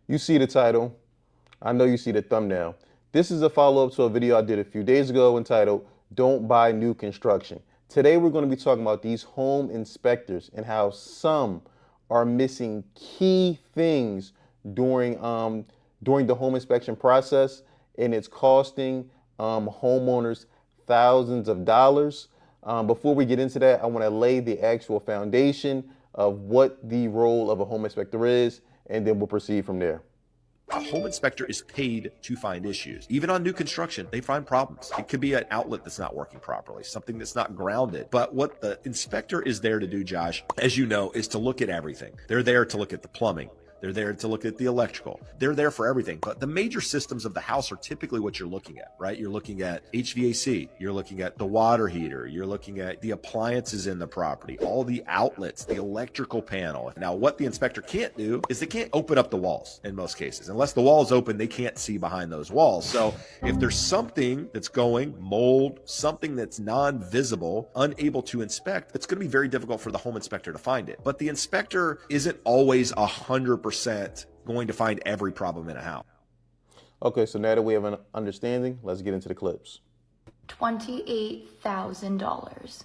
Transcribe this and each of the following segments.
You see the title. I know you see the thumbnail. This is a follow-up to a video I did a few days ago entitled, Don't Buy New Construction. Today we're going to be talking about these home inspectors and how some are missing key things during the home inspection process, and it's costing homeowners thousands of dollars. Before we get into that, I want to lay the actual foundation of what the role of a home inspector is, and then we'll proceed from there. A home inspector is paid to find issues. Even on new construction, they find problems. It could be an outlet that's not working properly, something that's not grounded. But what the inspector is there to do, Josh, as you know, is to look at everything. They're there to look at the plumbing. They're there to look at the electrical. They're there for everything. But the major systems of the house are typically what you're looking at, right? You're looking at HVAC. You're looking at the water heater. You're looking at the appliances in the property, all the outlets, the electrical panel. Now, what the inspector can't do is they can't open up the walls in most cases. Unless the wall's open, they can't see behind those walls. So if there's something that's going, mold, something that's non-visible, unable to inspect, it's going to be very difficult for the home inspector to find it. But the inspector isn't always 100% going to find every problem in a house. Okay, so now that we have an understanding, let's get into the clips. $28,000.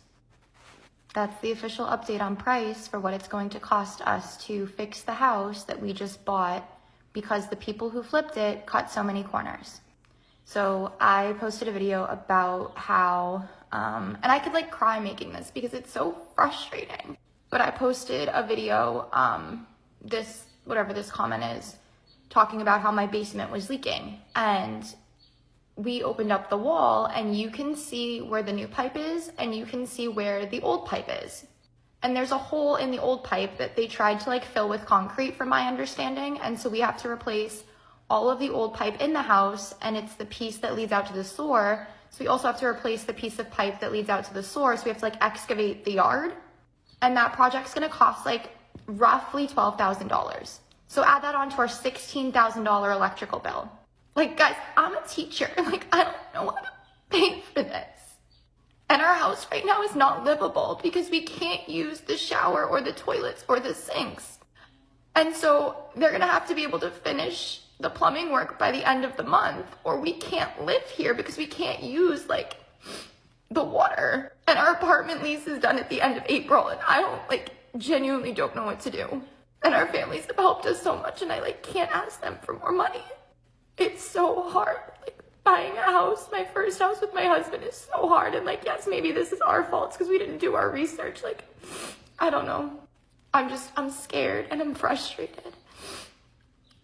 That's the official update on price for what it's going to cost us to fix the house that we just bought because the people who flipped it cut so many corners. So I posted a video about how, and I could like cry making this because it's so frustrating, but I posted a video, whatever this comment is, talking about how my basement was leaking, and we opened up the wall and you can see where the new pipe is and you can see where the old pipe is. And there's a hole in the old pipe that they tried to like fill with concrete from my understanding. And so we have to replace all of the old pipe in the house, and it's the piece that leads out to the sewer. So we also have to replace the piece of pipe that leads out to the sewer. So we have to like excavate the yard. And that project's gonna cost like roughly $12,000. So add that on to our $16,000 electrical bill. Like, guys, I'm a teacher. Like, I don't know how to pay for this. And our house right now is not livable because we can't use the shower or the toilets or the sinks. And so they're gonna have to be able to finish the plumbing work by the end of the month, or we can't live here because we can't use like the water. And our apartment lease is done at the end of April, and I genuinely don't know what to do. And our families have helped us so much, and I can't ask them for more money. It's so hard. Buying a house, my first house with my husband, is so hard. And yes, maybe this is our fault because we didn't do our research. I don't know. I'm scared and I'm frustrated.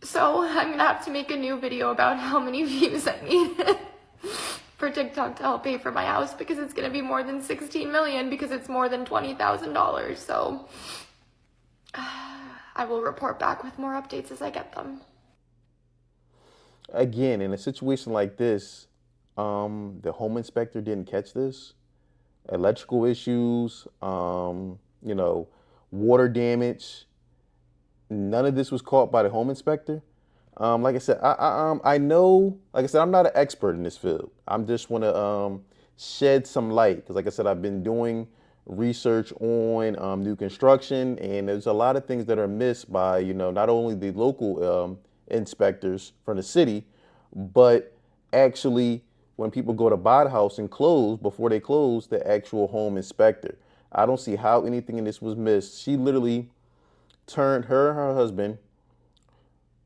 So I'm gonna have to make a new video about how many views I need for TikTok to help pay for my house, because it's gonna be more than 16 million because it's more than $20,000. So I will report back with more updates as I get them. Again, in a situation like this, the home inspector didn't catch this. Electrical issues, water damage. None of this was caught by the home inspector. Like I said, I know, like I said, I'm not an expert in this field. I'm just want to shed some light because, like I said, I've been doing research on new construction, and there's a lot of things that are missed by, not only the local inspectors from the city, but actually when people go to buy the house and close, before they close, the actual home inspector. I don't see how anything in this was missed. She literally turned her and her husband,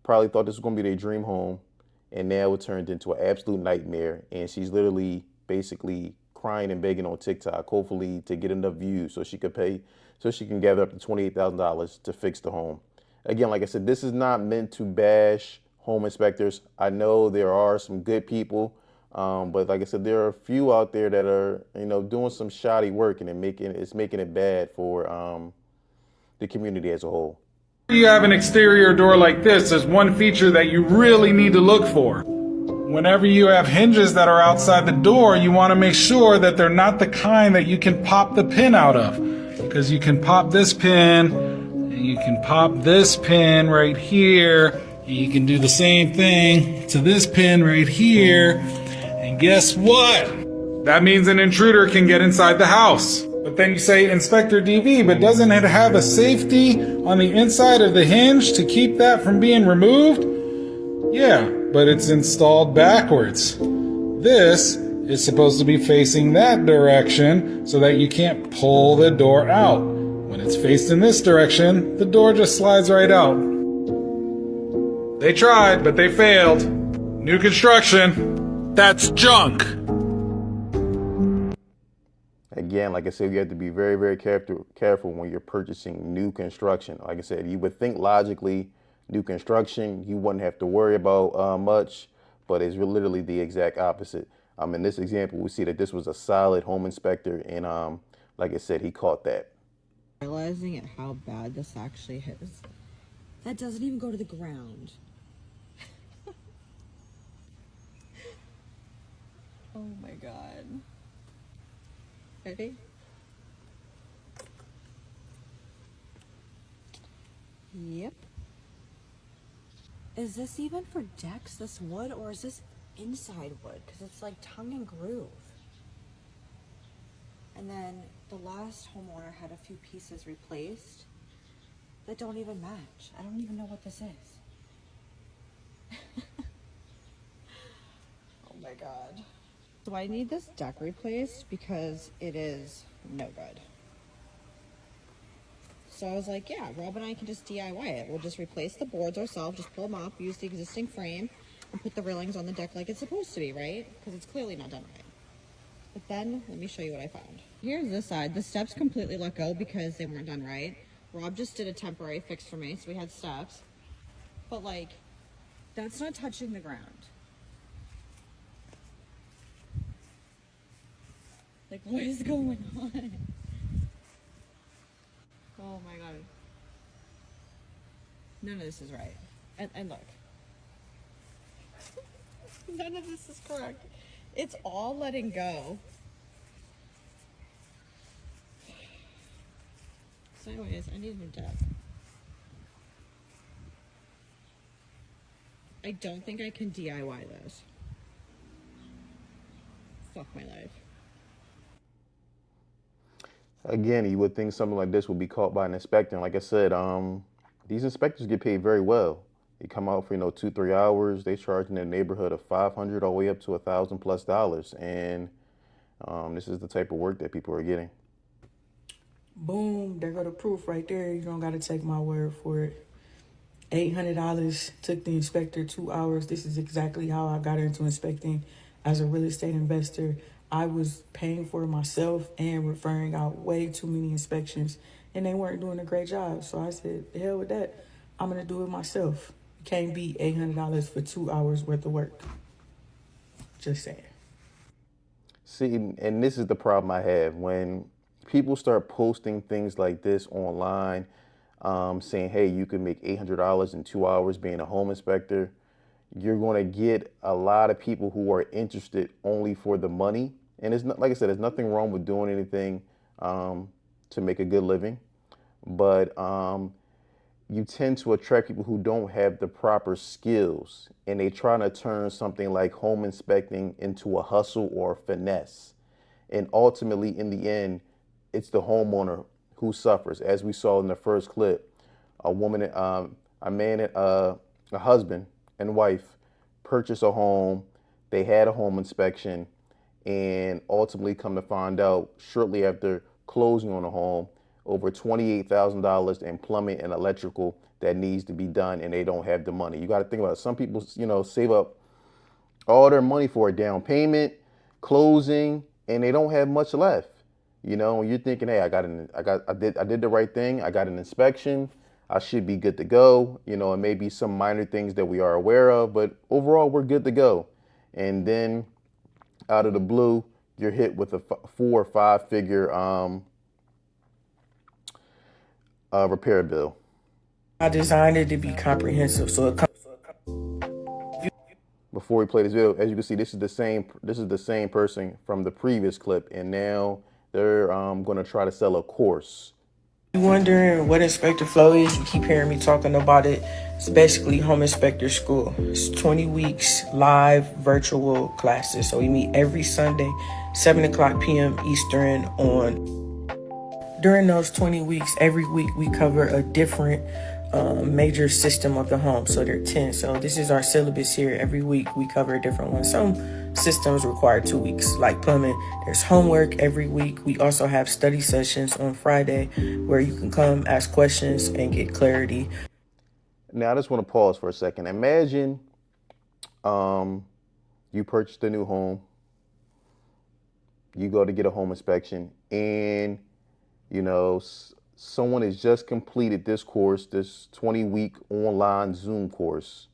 probably thought this was going to be their dream home, and now it turned into an absolute nightmare. And she's literally basically crying and begging on TikTok, hopefully to get enough views so she could pay, so she can gather up to $28,000 to fix the home. Again, like I said, this is not meant to bash home inspectors. I know there are some good people, but like I said, there are a few out there that are, doing some shoddy work, and it's making it bad for the community as a whole. You have an exterior door like this, there's one feature that you really need to look for. Whenever you have hinges that are outside the door, you want to make sure that they're not the kind that you can pop the pin out of. Because you can pop this pin, and you can pop this pin right here, and you can do the same thing to this pin right here, and guess what? That means an intruder can get inside the house. But then you say, Inspector DV, but doesn't it have a safety on the inside of the hinge to keep that from being removed? Yeah, but it's installed backwards. This is supposed to be facing that direction so that you can't pull the door out. When it's faced in this direction, the door just slides right out. They tried, but they failed. New construction, that's junk. Again, like I said, you have to be very, very careful when you're purchasing new construction. Like I said, you would think logically, new construction, you wouldn't have to worry about much, but it's literally the exact opposite. In this example, we see that this was a solid home inspector, and like I said, he caught that. Realizing at how bad this actually is. That doesn't even go to the ground. Oh my god. Ready? Yep. Is this even for decks, this wood, or is this inside wood? Because it's like tongue and groove. And then the last homeowner had a few pieces replaced that don't even match. I don't even know what this is. Oh my god. So I need this deck replaced because it is no good. So I was like, yeah, Rob and I can just DIY it. We'll just replace the boards ourselves, just pull them up, use the existing frame, and put the railings on the deck like it's supposed to be, right? Because it's clearly not done right. But then, let me show you what I found. Here's this side. The steps completely let go because they weren't done right. Rob just did a temporary fix for me, so we had steps. But like, that's not touching the ground. Like, what is going on? Oh my god. None of this is right. And look. None of this is correct. It's all letting go. So anyways, I need a new deck. I don't think I can DIY this. Fuck my life. Again, you would think something like this would be caught by an inspector. And like I said, these inspectors get paid very well. They come out for 2-3 hours. They charge in the neighborhood of $500 all the way up to $1,000+, and this is the type of work that people are getting. Boom, there go the proof right there. You don't got to take my word for it. $800 took the inspector 2 hours. This is exactly how I got into inspecting as a real estate investor. I was paying for it myself and referring out way too many inspections, and they weren't doing a great job. So I said, the hell with that. I'm going to do it myself. It can't be $800 for 2 hours worth of work. Just saying. See, and this is the problem I have. When people start posting things like this online, saying, hey, you can make $800 in 2 hours being a home inspector, you're going to get a lot of people who are interested only for the money. And it's not, like I said, there's nothing wrong with doing anything to make a good living. But you tend to attract people who don't have the proper skills, and they try to turn something like home inspecting into a hustle or a finesse. And ultimately, in the end, it's the homeowner who suffers. As we saw in the first clip, a woman, a man, a husband and wife purchased a home. They had a home inspection, and ultimately come to find out shortly after closing on the home, over $28,000 in plumbing and electrical that needs to be done, and they don't have the money. You got to think about it. Some people, save up all their money for a down payment, closing, and they don't have much left. And you're thinking, hey, I did the right thing. I got an inspection. I should be good to go. It may be some minor things that we are aware of, but overall we're good to go. And then out of the blue, you're hit with a 4 or 5 figure repair bill. I designed it to be comprehensive, so it comes. Before we play this video, as you can see, this is the same person from the previous clip, and now they're going to try to sell a course. You wondering what Inspector Flow is? You keep hearing me talking about it. It's basically Home Inspector School. It's 20 weeks live virtual classes. So we meet every Sunday, 7:00 p.m. Eastern During those 20 weeks, every week we cover a different major system of the home. So there are 10. So this is our syllabus here. Every week we cover a different one. Some systems require 2 weeks, like plumbing. There's homework every week. We also have study sessions on Friday where you can come ask questions and get clarity. Now I just want to pause for a second. Imagine you purchased a new home, you go to get a home inspection, and someone has just completed this course, this 20-week online Zoom course,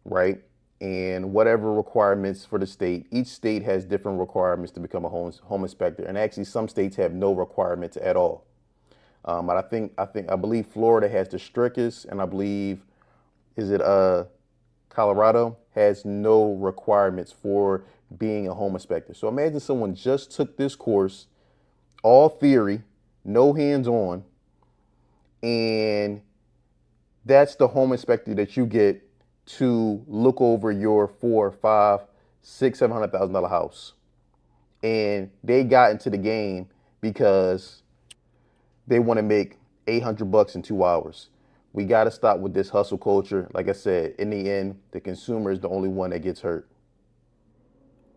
right? And whatever requirements for the state, each state has different requirements to become a home inspector, and actually some states have no requirements at all. But I believe Florida has the strictest, and I believe Colorado has no requirements for being a home inspector. So imagine someone just took this course, all theory, no hands-on, and that's the home inspector that you get to look over your $400,000, $500,000, $600,000, $700,000 house. And they got into the game because they want to make $800 in 2 hours. We got to stop with this hustle culture. Like I said, in the end, the consumer is the only one that gets hurt.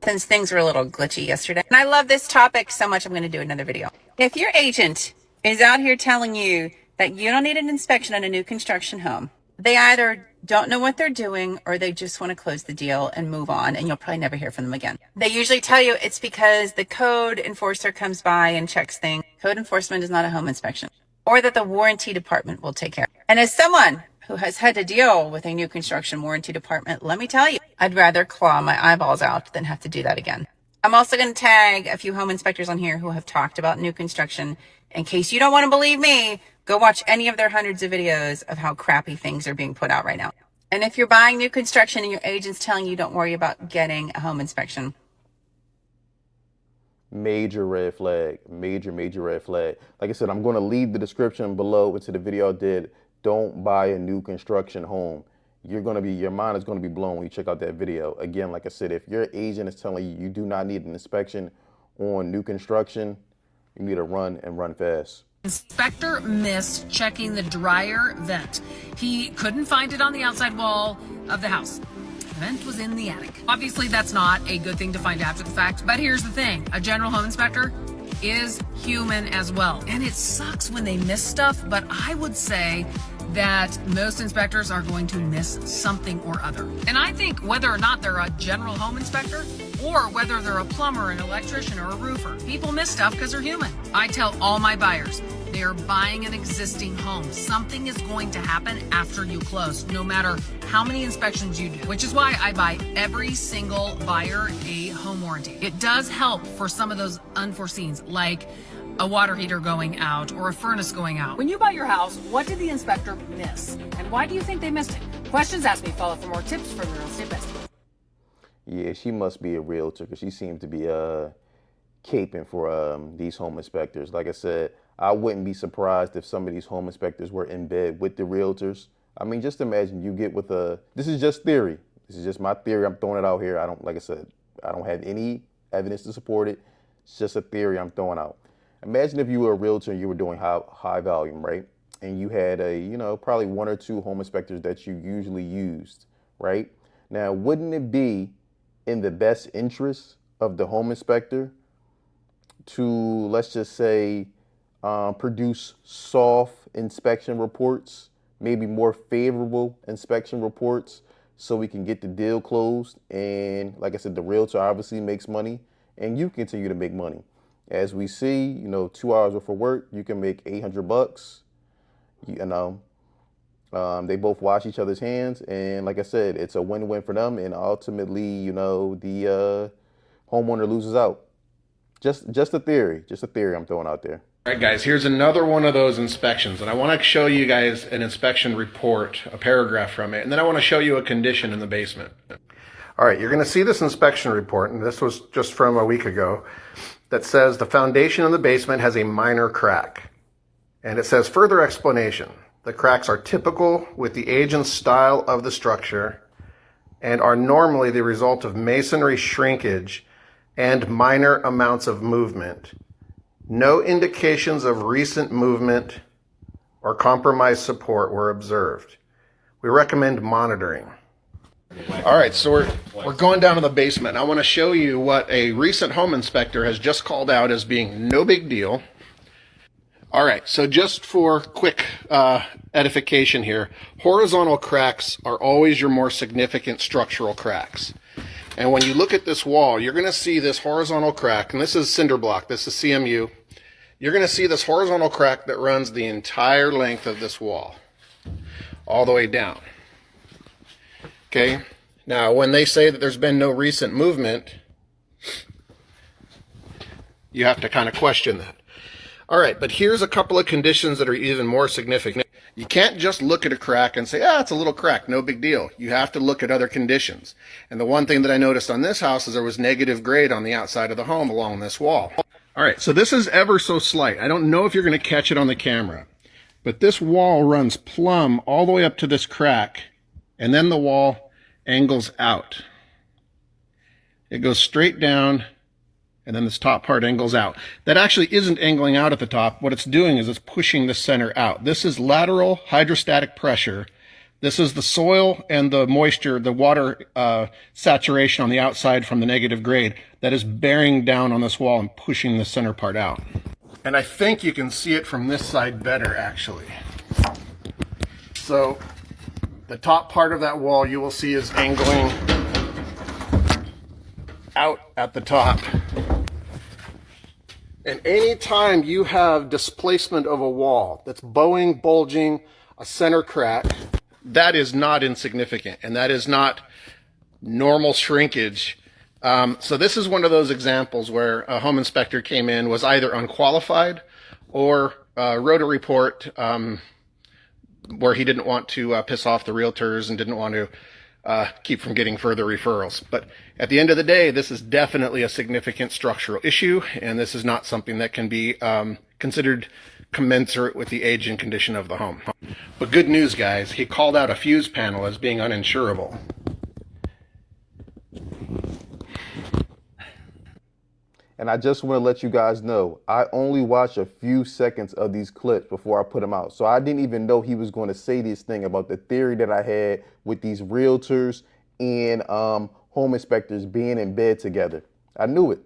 Since things were a little glitchy yesterday, and I love this topic so much, I'm going to do another video. If your agent is out here telling you that you don't need an inspection on a new construction home, they either don't know what they're doing or they just want to close the deal and move on, and you'll probably never hear from them again. They usually tell you it's because the code enforcer comes by and checks things. Code enforcement is not a home inspection, or that the warranty department will take care. And as someone who has had to deal with a new construction warranty department, let me tell you, I'd rather claw my eyeballs out than have to do that again. I'm also going to tag a few home inspectors on here who have talked about new construction. In case you don't want to believe me, go watch any of their hundreds of videos of how crappy things are being put out right now. And if you're buying new construction and your agent's telling you don't worry about getting a home inspection, Major red flag, major red flag. Like I said, I'm going to leave the description below into the video I did. Don't buy a new construction home. Your mind is going to be blown when you check out that video. Again, like I said, if your agent is telling you you do not need an inspection on new construction, you need to run and run fast. Inspector missed checking the dryer vent. He couldn't find it on the outside wall of the house. The vent was in the attic. Obviously, that's not a good thing to find after the fact, but here's the thing. A general home inspector is human as well. And it sucks when they miss stuff, but I would say that most inspectors are going to miss something or other. And I think whether or not they're a general home inspector or whether they're a plumber, an electrician, or a roofer, people miss stuff because they're human. I tell all my buyers, they are buying an existing home. Something is going to happen after you close, no matter how many inspections you do, which is why I buy every single buyer a home warranty. It does help for some of those unforeseens, like a water heater going out or a furnace going out. When you buy your house, what did the inspector miss? And why do you think they missed it? Questions asked me. Follow for more tips from the Real Estate Bestie. Yeah, she must be a realtor because she seemed to be caping for these home inspectors. Like I said, I wouldn't be surprised if some of these home inspectors were in bed with the realtors. I mean, just imagine you get with this is just theory. This is just my theory. I'm throwing it out here. Like I said, I don't have any evidence to support it. It's just a theory I'm throwing out. Imagine if you were a realtor and you were doing high volume, right? And you had probably 1 or 2 home inspectors that you usually used, right? Now, wouldn't it be in the best interest of the home inspector to, let's just say, produce soft inspection reports, maybe more favorable inspection reports, so we can get the deal closed? And like I said, the realtor obviously makes money and you continue to make money. As we see, 2 hours worth of work, you can make $800. They both wash each other's hands, and like I said, it's a win-win for them, and ultimately, the homeowner loses out. Just a theory I'm throwing out there. All right, guys, here's another one of those inspections, and I want to show you guys an inspection report, a paragraph from it, and then I want to show you a condition in the basement. All right, you're going to see this inspection report, and this was just from a week ago, that says the foundation in the basement has a minor crack. And it says further explanation. The cracks are typical with the age and style of the structure and are normally the result of masonry shrinkage and minor amounts of movement. No indications of recent movement or compromised support were observed. We recommend monitoring. All right, so we're going down to the basement. I want to show you what a recent home inspector has just called out as being no big deal. All right, so just for quick edification here, horizontal cracks are always your more significant structural cracks. And when you look at this wall, you're going to see this horizontal crack, and this is cinder block, this is CMU. You're going to see this horizontal crack that runs the entire length of this wall, all the way down. Okay, now when they say that there's been no recent movement, you have to kind of question that. All right, but here's a couple of conditions that are even more significant. You can't just look at a crack and say, it's a little crack, no big deal. You have to look at other conditions. And the one thing that I noticed on this house is there was negative grade on the outside of the home along this wall. All right, so this is ever so slight. I don't know if you're going to catch it on the camera, but this wall runs plumb all the way up to this crack, and then the wall angles out. It goes straight down, and then this top part angles out. That actually isn't angling out at the top. What it's doing is it's pushing the center out. This is lateral hydrostatic pressure. This is the soil and the moisture, the water saturation on the outside from the negative grade that is bearing down on this wall and pushing the center part out. And I think you can see it from this side better, actually. So the top part of that wall you will see is angling out at the top. And anytime you have displacement of a wall that's bowing, bulging, a center crack, that is not insignificant, and that is not normal shrinkage. So this is one of those examples where a home inspector came in, was either unqualified or wrote a report where he didn't want to piss off the realtors and didn't want to keep from getting further referrals. But at the end of the day, this is definitely a significant structural issue, and this is not something that can be considered commensurate with the age and condition of the home. But good news, guys, he called out a fuse panel as being uninsurable. And I just want to let you guys know, I only watched a few seconds of these clips before I put them out. So I didn't even know he was going to say this thing about the theory that I had with these realtors and home inspectors being in bed together. I knew it.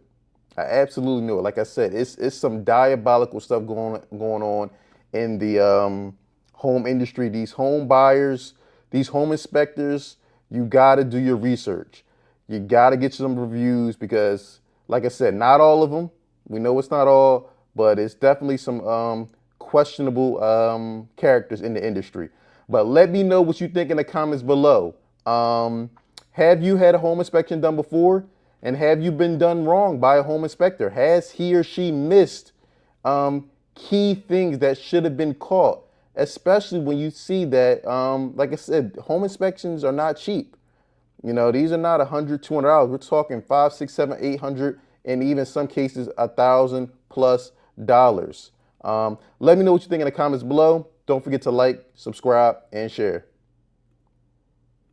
I absolutely knew it. Like I said, it's some diabolical stuff going on in the home industry. These home buyers, these home inspectors, you got to do your research. You got to get some reviews because, like I said, not all of them. We know it's not all, but it's definitely some questionable characters in the industry. But let me know what you think in the comments below. Have you had a home inspection done before? And have you been done wrong by a home inspector? Has he or she missed key things that should have been caught? Especially when you see that, like I said, home inspections are not cheap. You know, these are not $100, $200. We're talking $500, $600, $700, $800, and even some cases $1,000+ dollars. Let me know what you think in the comments below. Don't forget to like, subscribe, and share.